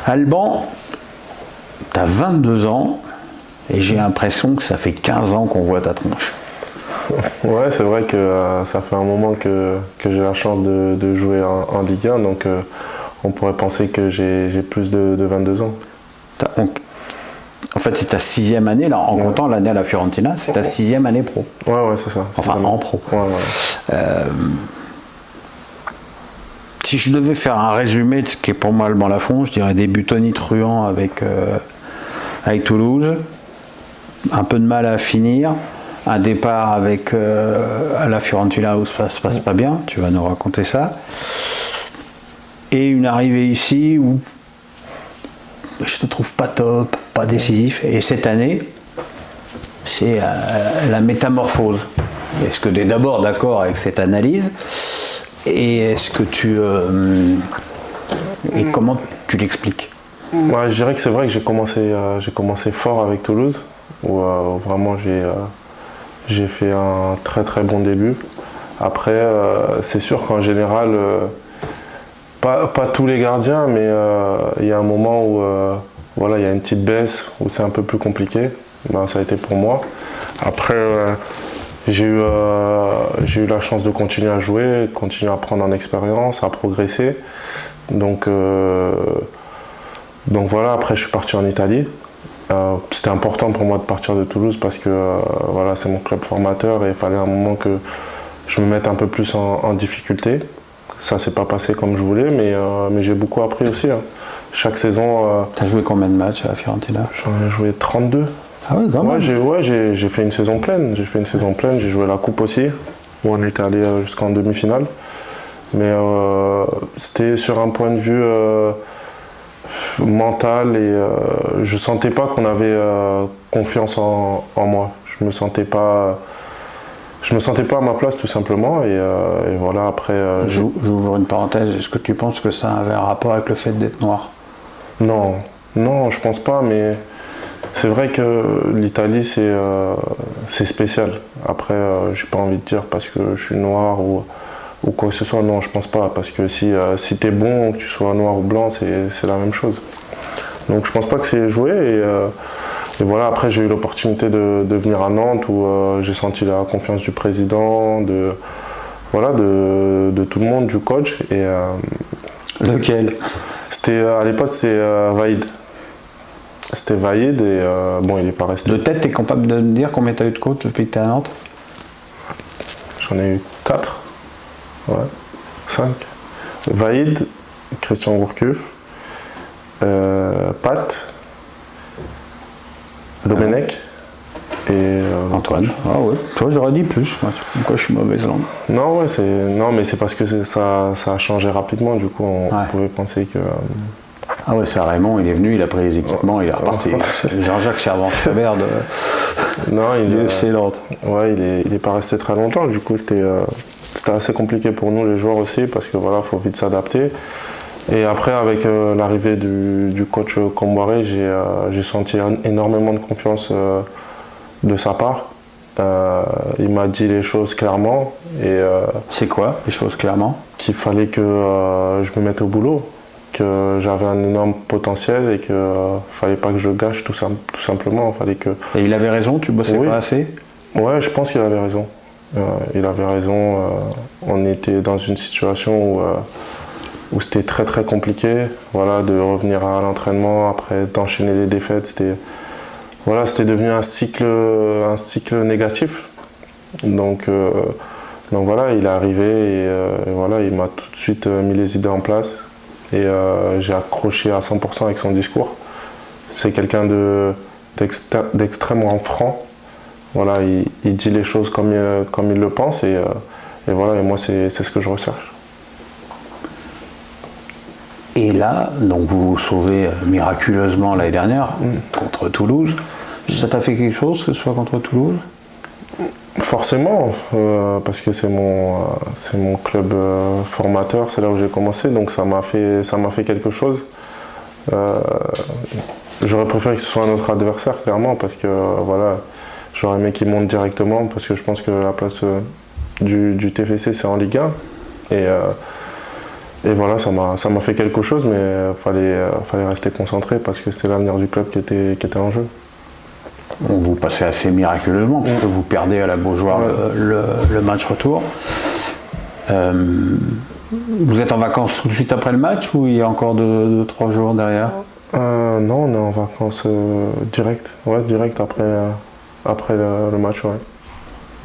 Alban, t'as 22 ans et j'ai l'impression que ça fait 15 ans qu'on voit ta tronche. Ouais, c'est vrai que ça fait un moment que j'ai la chance de jouer en Ligue 1, donc on pourrait penser que j'ai plus de 22 ans. En fait, c'est ta 6e année, là, en comptant l'année à la Fiorentina, c'est ta 6e année pro. Ouais, c'est ça. Enfin, en pro. Ouais. Si je devais faire un résumé de ce qui est pour moi Alban Lafont, je dirais début tonitruant avec Toulouse, un peu de mal à finir, un départ avec à la Fiorentina où ça se passe pas bien, tu vas nous raconter ça, et une arrivée ici où je te trouve pas top, pas décisif, et cette année, c'est la métamorphose. Est-ce que tu es d'abord d'accord avec cette analyse? Et est-ce que et comment tu l'expliques? Ouais, je dirais que c'est vrai que j'ai commencé fort avec Toulouse, où vraiment j'ai fait un très très bon début. Après, c'est sûr qu'en général, pas tous les gardiens, mais il y a un moment où voilà, il y a une petite baisse, où c'est un peu plus compliqué. Ben, ça a été pour moi. Après, j'ai eu la chance de continuer à jouer, de continuer à prendre en expérience, à progresser. Donc voilà, après je suis parti en Italie. C'était important pour moi de partir de Toulouse parce que voilà, c'est mon club formateur et il fallait un moment que je me mette un peu plus en difficulté. Ça s'est pas passé comme je voulais, mais j'ai beaucoup appris aussi. Hein. Chaque saison... T'as joué combien de matchs à la Fiorentina? J'en ai joué 32. Ah oui, quand même. J'ai fait une saison pleine. J'ai joué la coupe aussi, où on était allé jusqu'en demi-finale. Mais c'était sur un point de vue mental et je sentais pas qu'on avait confiance en moi. Je me sentais pas à ma place tout simplement et voilà après. J'ouvre une parenthèse. Est-ce que tu penses que ça avait un rapport avec le fait d'être noir? Non, je pense pas, mais c'est vrai que l'Italie c'est spécial. Après, j'ai pas envie de dire parce que je suis noir ou quoi que ce soit, non, je pense pas, parce que si t'es bon, que tu sois noir ou blanc, c'est la même chose. Donc je pense pas que c'est joué et voilà, après j'ai eu l'opportunité de venir à Nantes où j'ai senti la confiance du président, de tout le monde, du coach. Et, lequel? À l'époque c'était Vaïd. C'était Vaïd et bon, il n'est pas resté. De tête, t'es capable de me dire combien t'as eu de coach depuis que t'es à Nantes? J'en ai eu 4. Ouais, 5. Vaïd, Christian Gourcuff, Pat, Domenech et Antoine. Ah ouais, toi j'aurais dit plus. Pourquoi je suis mauvaise langue? Non, mais c'est parce que ça a changé rapidement, du coup on pouvait penser que. Ah ouais, c'est Raymond, il est venu, il a pris les équipements, il est reparti. C'est Jean-Jacques Servan-Chabert de FC Nantes. Ouais, il est pas resté très longtemps, du coup c'était assez compliqué pour nous les joueurs aussi parce que voilà, faut vite s'adapter. Et après avec l'arrivée du coach Comboiré, j'ai senti énormément de confiance de sa part. Il m'a dit les choses clairement. Et c'est quoi les choses clairement? Qu'il fallait que je me mette au boulot, que j'avais un énorme potentiel et qu'il fallait pas que je gâche tout simplement. Fallait que... Et il avait raison, tu bossais pas assez? Ouais, je pense qu'il avait raison. Il avait raison, on était dans une situation où c'était très très compliqué, voilà, de revenir à l'entraînement, après d'enchaîner les défaites, c'était devenu un cycle négatif. Donc voilà, il est arrivé et voilà, il m'a tout de suite mis les idées en place et j'ai accroché à 100% avec son discours. C'est quelqu'un d'extrêmement franc. Voilà, il dit les choses comme il le pense et voilà, et moi c'est ce que je recherche. Et là, donc vous vous sauvez miraculeusement l'année dernière contre Toulouse. Ça t'a fait quelque chose que ce soit contre Toulouse? Forcément, parce que c'est mon club formateur, c'est là où j'ai commencé, donc ça m'a fait quelque chose. J'aurais préféré que ce soit un autre adversaire, clairement, parce que voilà, j'aurais aimé qu'il monte directement, parce que je pense que la place du TFC c'est en Ligue 1. Et voilà, ça m'a fait quelque chose, mais fallait rester concentré parce que c'était l'avenir du club qui était en jeu. Vous passez assez miraculeusement, puisque vous perdez à la Beaujoire le match retour. Vous êtes en vacances tout de suite après le match ou il y a encore 2-3 jours derrière? Non, on est en vacances direct après le match. Ouais.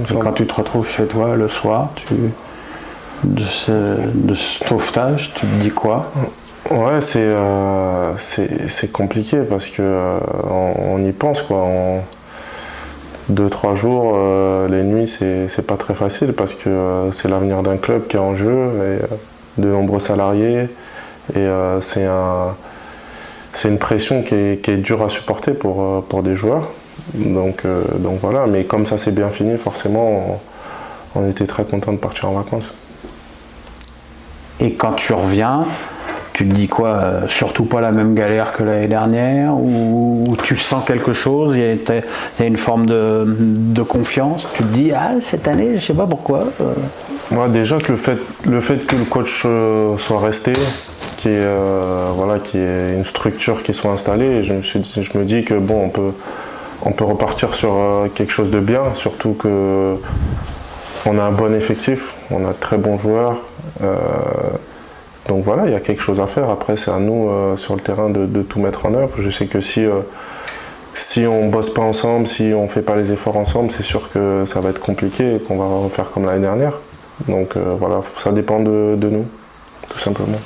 Et quand tu te retrouves chez toi le soir, de ce sauvetage, tu te dis quoi? Ouais, c'est compliqué parce que on y pense quoi. 2-3 jours, les nuits, c'est pas très facile parce que c'est l'avenir d'un club qui est en jeu et de nombreux salariés et c'est une pression qui est dure à supporter pour des joueurs. Donc voilà, mais comme ça s'est bien fini, forcément, on était très content de partir en vacances. Et quand tu reviens, tu te dis quoi? Surtout pas la même galère que l'année dernière? Ou tu sens quelque chose? Il y a une forme de confiance? Tu te dis, ah, cette année, je sais pas pourquoi. Moi, déjà que le fait que le coach soit resté, qu'il y ait une structure qui soit installée, je me dis que bon, on peut repartir sur quelque chose de bien, surtout que on a un bon effectif, on a de très bons joueurs. Donc voilà, il y a quelque chose à faire. Après, c'est à nous sur le terrain de tout mettre en œuvre. Je sais que si on ne bosse pas ensemble, si on ne fait pas les efforts ensemble, c'est sûr que ça va être compliqué et qu'on va refaire comme l'année dernière. Donc voilà, ça dépend de nous, tout simplement.